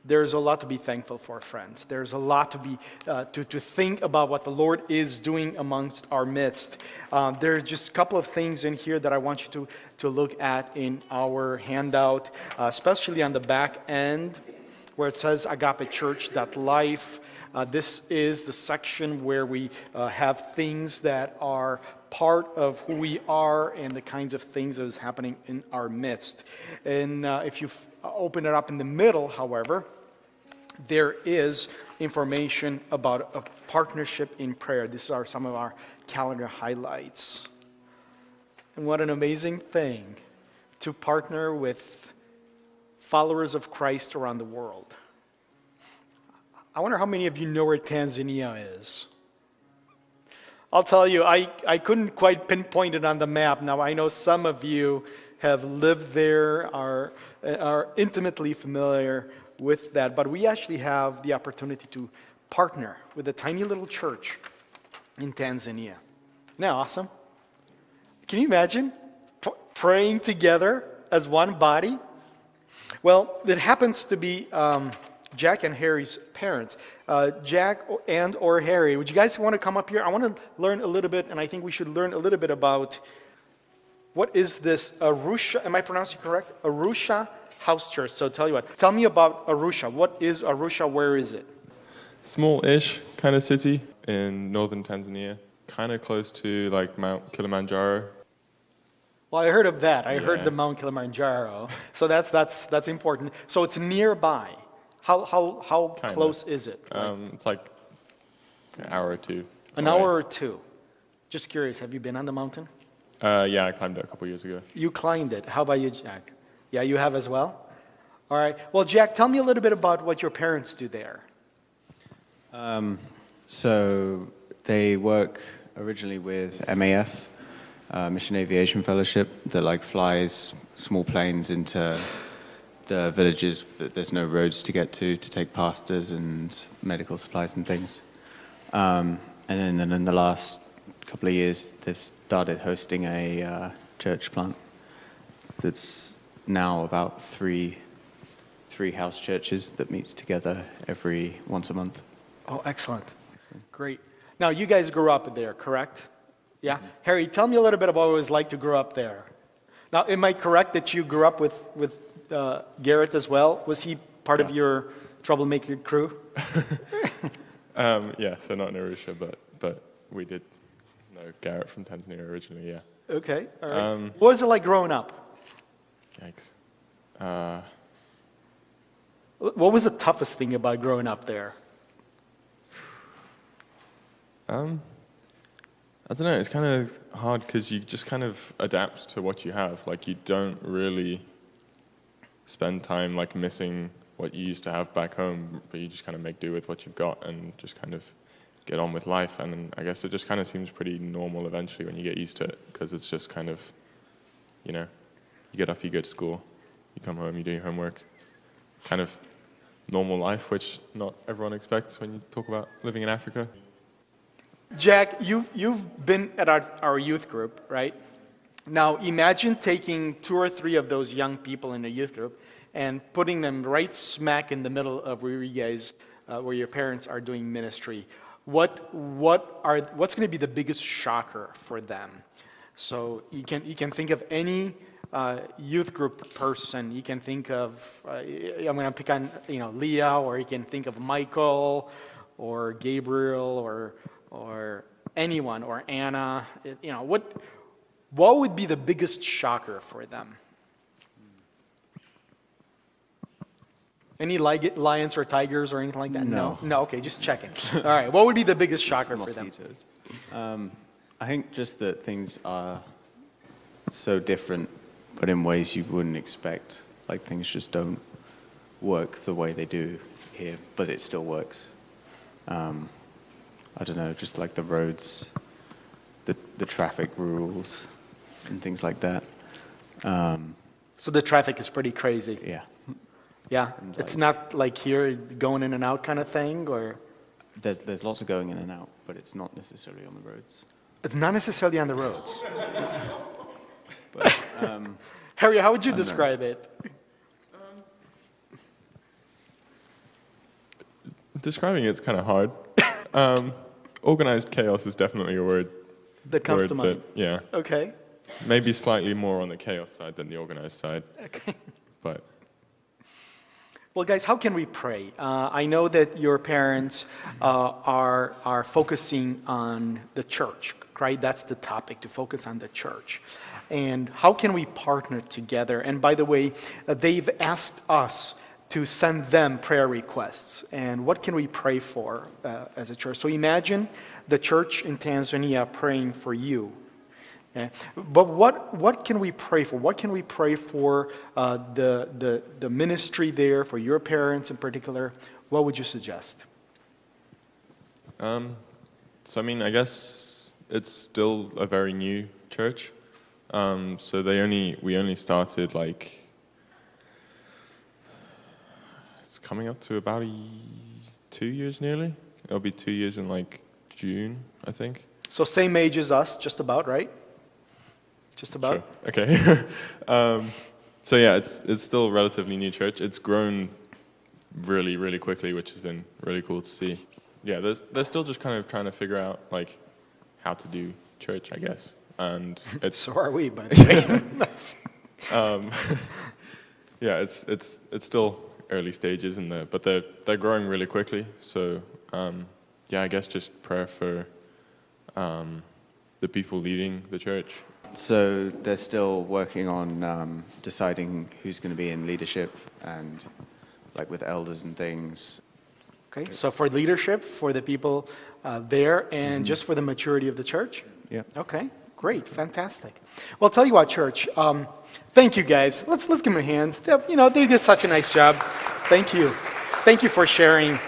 There's a lot to be thankful for, friends. There's a lot to be to think about what the Lord is doing amongst our midst. There are just a couple of things in here that I want you to look at in our handout, especially on the back end where it says Agape Church.life. This is the section where we have things that are part of who we are and the kinds of things that is happening in our midst. And if you open it up in the middle, however, there is information about a partnership in prayer. These are some of our calendar highlights. And what an amazing thing to partner with followers of Christ around the world. I wonder how many of you know where Tanzania is. I'll tell you, I couldn't quite pinpoint it on the map. Now, I know some of you have lived there, are intimately familiar with that, but we actually have the opportunity to partner with a tiny little church in Tanzania. Isn't that awesome? Can you imagine praying together as one body? Well, it happens to be Jack and Harry's parents. Jack and or Harry, would you guys want to come up here? I want to learn a little bit, and I think we should learn a little bit about what is this Arusha, am I pronouncing it correct? Arusha House Church. So tell me about Arusha. What is Arusha? Where is it? Small-ish kind of city in northern Tanzania, kind of close to like Mount Kilimanjaro. Well, I heard of that. I heard the Mount Kilimanjaro. So that's important. So it's nearby. How close is it? It's like an hour or two. An hour or two. Just curious, have you been on the mountain? Yeah, I climbed it a couple years ago. You climbed it. How about you, Jack? Yeah, you have as well? All right. Well, Jack, tell me a little bit about what your parents do there. So they work originally with MAF, Mission Aviation Fellowship, that flies small planes into the villages that there's no roads to get to take pastors and medical supplies and things. And then in the last couple of years, they've started hosting a church plant that's now about three house churches that meets together once a month. Oh, excellent. Great. Now, you guys grew up there, correct? Yeah? Mm-hmm. Harry, tell me a little bit about what it was like to grow up there. Now, am I correct that you grew up with Garrett as well? Was he part of your troublemaker crew? Yeah, so not in Arusha, but we did know Garrett from Tanzania originally, yeah. Okay, all right. What was it like growing up? Yikes. What was the toughest thing about growing up there? I don't know, it's kind of hard because you just kind of adapt to what you have. Like, you don't really spend time missing what you used to have back home, but you just kind of make do with what you've got and just kind of get on with life. And I guess it just kind of seems pretty normal eventually when you get used to it, because it's just kind of, you get up, you go to school, you come home, you do your homework. Kind of normal life, which not everyone expects when you talk about living in Africa. Jack, you've been at our youth group, right? Now, imagine taking 2 or 3 of those young people in a youth group and putting them right smack in the middle of where you guys, where your parents are doing ministry. What's going to be the biggest shocker for them? So you can think of any youth group person. You can think of I'm going to pick on Leah, or you can think of Michael, or Gabriel, or anyone, or Anna. What would be the biggest shocker for them? Any lions or tigers or anything like that? No. Okay, just checking. All right. What would be the biggest shocker for them? I think just that things are so different, but in ways you wouldn't expect. Like, things just don't work the way they do here, but it still works. I don't know, just like the roads, the traffic rules, and things like that. So the traffic is pretty crazy. Yeah. Yeah, it's not like here going in and out kind of thing, or? There's lots of going in and out, but it's not necessarily on the roads. It's not necessarily on the roads. But, Harry, how would you describe it? Describing it's kind of hard. Organized chaos is definitely a word. That comes to mind. Yeah. Okay. Maybe slightly more on the chaos side than the organized side. Okay. But Well, guys, how can we pray? I know that your parents are focusing on the church, right? That's the topic, to focus on the church. And how can we partner together? And by the way, they've asked us to send them prayer requests. And what can we pray for as a church? So imagine the church in Tanzania praying for you. Okay. But what can we pray for? What can we pray for the ministry there, for your parents in particular? What would you suggest? so I mean, I guess it's still a very new church. So we only started like, it's coming up to about 2 years nearly. It'll be 2 years in like June, I think. So same age as us, just about, right? Just about? Sure. Okay. So yeah, it's still a relatively new church. It's grown really, really quickly, which has been really cool to see. Yeah, they're still just kind of trying to figure out like how to do church, I guess. And it's So are we, by the way. That's- yeah, it's still early stages but they're growing really quickly. So yeah, I guess just prayer for the people leading the church. So they're still working on deciding who's going to be in leadership and like with elders and things. Okay, so for leadership, for the people there, and just for the maturity of the church? Yeah. Okay, great, fantastic. Well, tell you what, church, thank you guys. Let's give them a hand. You know, they did such a nice job. Thank you. Thank you for sharing